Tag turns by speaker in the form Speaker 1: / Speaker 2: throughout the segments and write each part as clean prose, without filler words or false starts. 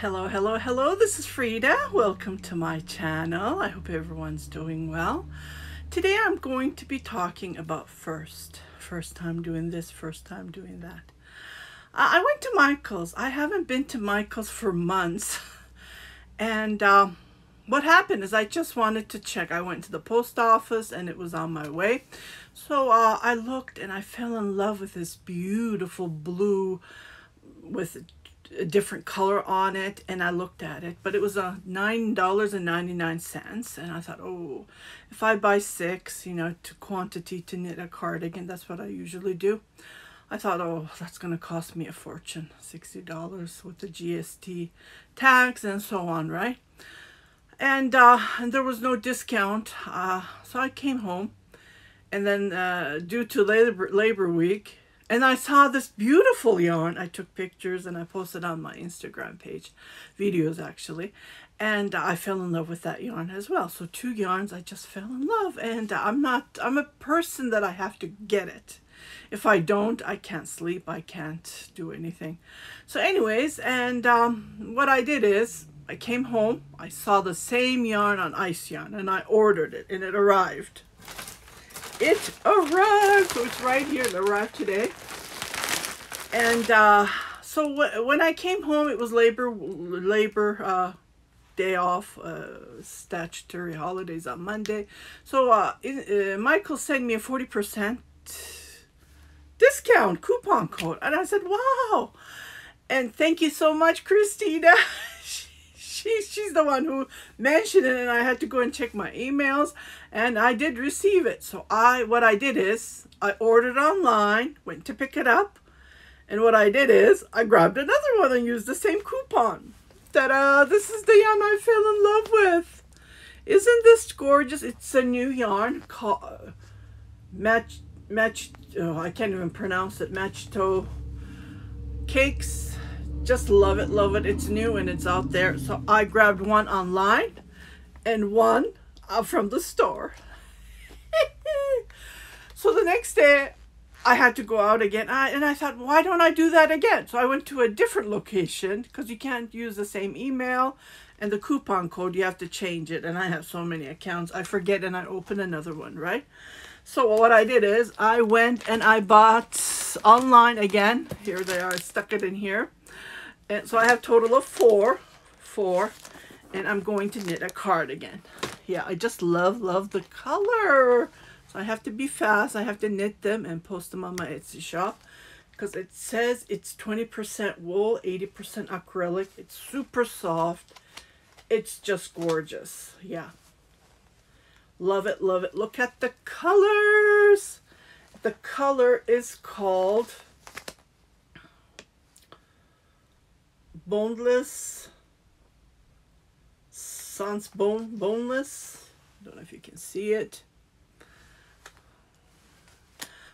Speaker 1: Hello, hello, hello. This is Frida. Welcome to my channel. I hope everyone's doing well. Today I'm going to be talking about first time doing this, first time doing that. I went to Michael's. I haven't been to Michael's for months. And what happened is I just wanted to check. I went to the post office and it was on my way. So I looked and I fell in love with this beautiful blue with a different color on it, and I looked at it, but it was $9.99, and I thought, oh, if I buy 6, you know, to quantity to knit a cardigan, that's what I usually do. I thought, oh, that's gonna cost me a fortune, $60 with the GST tax and so on, right? And there was no discount, so I came home, and then due to labor week, and I saw this beautiful yarn. I took pictures and I posted on my Instagram page, videos actually. And I fell in love with that yarn as well. So 2 yarns, I just fell in love. And I'm a person that I have to get it. If I don't, I can't sleep. I can't do anything. So anyways, and what I did is I came home. I saw the same yarn on Ice Yarn and I ordered it and it arrived. It arrived, so it's right here. It arrived today. And so when I came home, it was labor day off, statutory holidays on Monday. So Michael sent me a 40% discount coupon code, and I said, "Wow!" And thank you so much, Christina. She's the one who mentioned it, and I had to go and check my emails, and I did receive it. So what I did is I ordered online, went to pick it up, and what I did is I grabbed another one and used the same coupon. Ta-da! This is the yarn I fell in love with. Isn't this gorgeous? It's a new yarn called I can't even pronounce it. Micheal Cakes. Just love it, love it. It's new and it's out there. So I grabbed one online and one from the store. So the next day I had to go out again, and I thought, why don't I do that again? So I went to a different location because you can't use the same email and the coupon code, you have to change it. And I have so many accounts, I forget, and I open another one, right? So what I did is I went and I bought online again. Here they are. I stuck it in here. And so I have a total of four, and I'm going to knit a cardigan. Yeah, I just love the color. So I have to be fast. I have to knit them and post them on my Etsy shop because it says it's 20% wool, 80% acrylic. It's super soft. It's just gorgeous. Yeah. Love it, love it. Look at the colors. The color is called Boneless. Sans boneless. Don't know if you can see it.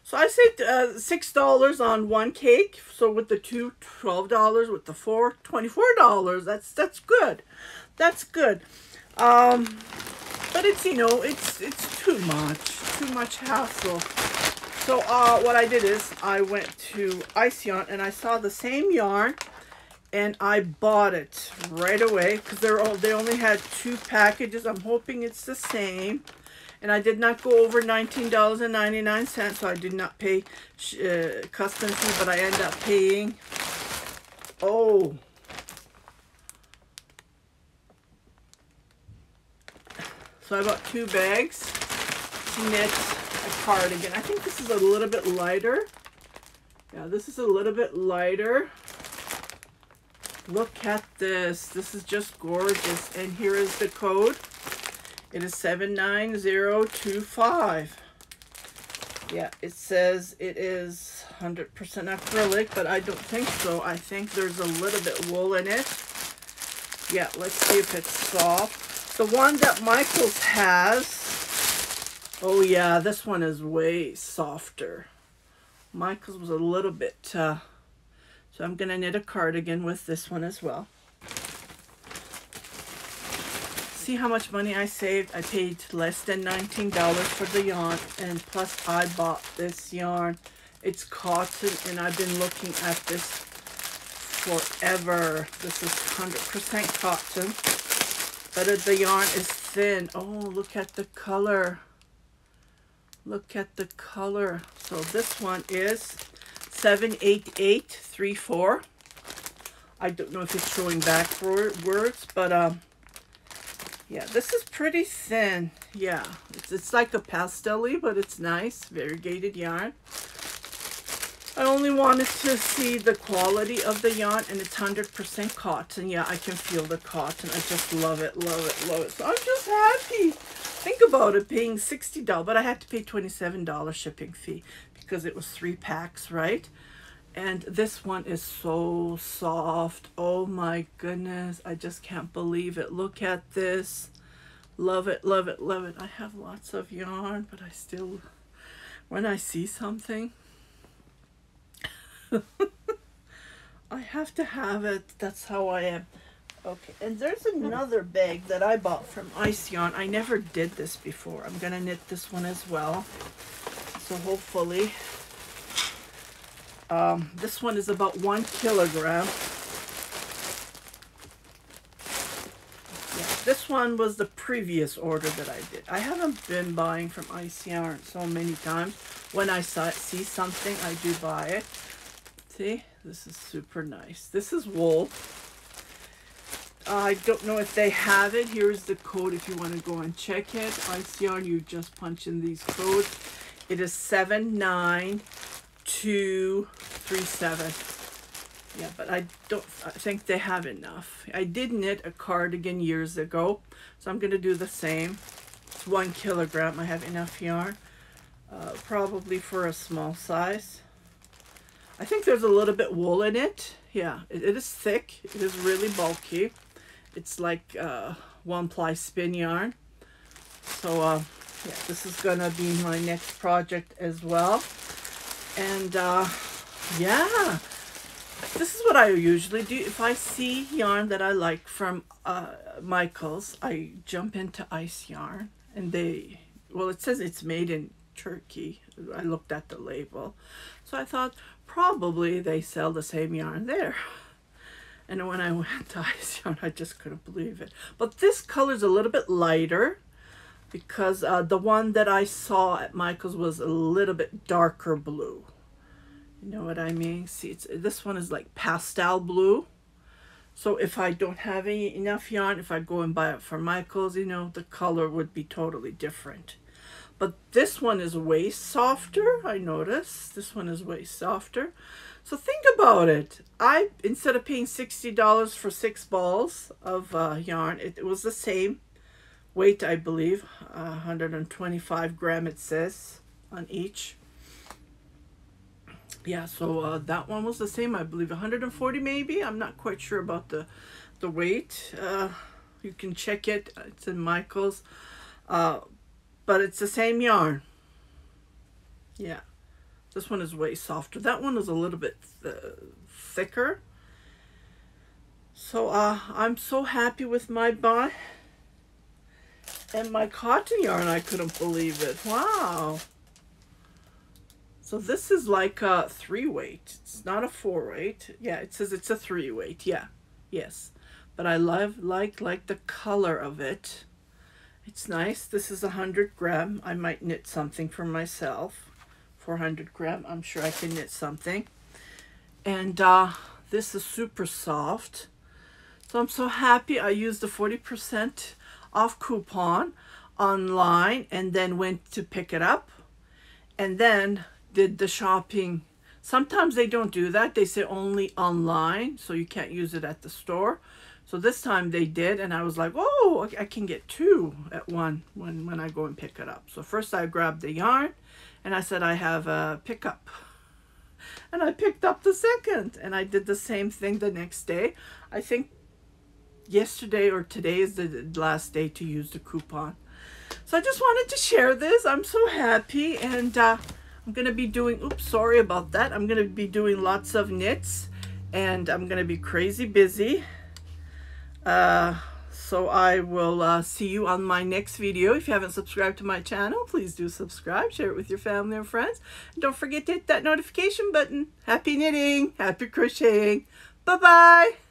Speaker 1: So I saved $6 on one cake. So with the 2, $12. With the 4, $24. That's good. That's good. But it's, you know, it's too much hassle. So what I did is I went to Ice Yarn and I saw the same yarn and I bought it right away because they only had 2 packages. I'm hoping it's the same. And I did not go over $19.99, so I did not pay custom fee, but I ended up paying, oh, so I bought 2 bags to knit a cardigan. I think this is a little bit lighter. Yeah, this is a little bit lighter. Look at this. This is just gorgeous. And here is the code. It is 79025. Yeah, it says it is 100% acrylic, but I don't think so. I think there's a little bit wool in it. Yeah, let's see if it's soft. The one that Michael's has, oh yeah, this one is way softer. Michael's was a little bit, so I'm going to knit a cardigan with this one as well. See how much money I saved? I paid less than $19 for the yarn, and plus I bought this yarn. It's cotton, and I've been looking at this forever. This is 100% cotton, but the yarn is thin. Oh, look at the color. Look at the color. So this one is 78834. I don't know if it's showing backwards, but yeah, this is pretty thin. Yeah, it's like a pastel-y, but it's nice. Variegated yarn. I only wanted to see the quality of the yarn, and it's 100% cotton. Yeah, I can feel the cotton. I just love it, love it, love it. So I'm just happy. Think about it, paying $60, but I had to pay $27 shipping fee because it was 3 packs, right? And this one is so soft. Oh my goodness, I just can't believe it. Look at this. Love it, love it, love it. I have lots of yarn, but I still, when I see something, I have to have it. That's how I am. Okay, and there's another bag that I bought from Ice Yarn. I never did this before. I'm gonna knit this one as well. So hopefully, this one is about 1 kilogram. Yeah, this one was the previous order that I did. I haven't been buying from Ice Yarn so many times. When I see something, I do buy it. See, this is super nice. This is wool. I don't know if they have it. Here's the code if you want to go and check it. Ice Yarn, you just punch in these codes. It is 79237. Yeah, but I think they have enough. I did knit a cardigan years ago, so I'm going to do the same. It's 1 kilogram. I have enough yarn, probably for a small size. I think there's a little bit wool in it. Yeah, it is thick. It is really bulky. It's like 1-ply spin yarn. So yeah, this is gonna be my next project as well. And yeah, this is what I usually do. If I see yarn that I like from Micheal's, I jump into Ice Yarn, and well, it says it's made in Turkey. I looked at the label, so I thought probably they sell the same yarn there. And when I went to Ice Yarn, I just couldn't believe it. But this color is a little bit lighter because the one that I saw at Micheal's was a little bit darker blue. You know what I mean? See, this one is like pastel blue. So if I don't have enough yarn, if I go and buy it from Micheal's, you know, the color would be totally different. But this one is way softer. I noticed this one is way softer. So think about it. Instead of paying $60 for 6 balls of yarn, it was the same weight, I believe. 125 gram it says on each. Yeah, so that one was the same, I believe. 140 maybe. I'm not quite sure about the weight. You can check it. It's in Micheal's. But it's the same yarn. Yeah. This one is way softer. That one is a little bit thicker. So I'm so happy with my buy. And my cotton yarn, I couldn't believe it. Wow. So this is like a 3-weight. It's not a 4-weight. Yeah, it says it's a 3-weight. Yeah. Yes. But I like the color of it. It's nice. This is 100 gram. I might knit something for myself. 400 gram. I'm sure I can knit something. And this is super soft. So I'm so happy. I used the 40% off coupon online and then went to pick it up and then did the shopping. Sometimes they don't do that. They say only online, so you can't use it at the store. So this time they did, and I was like, oh, I can get 2 at one when I go and pick it up. So first I grabbed the yarn, and I said I have a pickup. And I picked up the second, and I did the same thing the next day. I think yesterday or today is the last day to use the coupon. So I just wanted to share this. I'm so happy, and I'm going to be doing, oops, sorry about that. I'm going to be doing lots of knits, and I'm going to be crazy busy. So I will see you on my next video. If you haven't subscribed to my channel, please do subscribe, share it with your family and friends. And don't forget to hit that notification button. Happy knitting, happy crocheting. Bye-bye.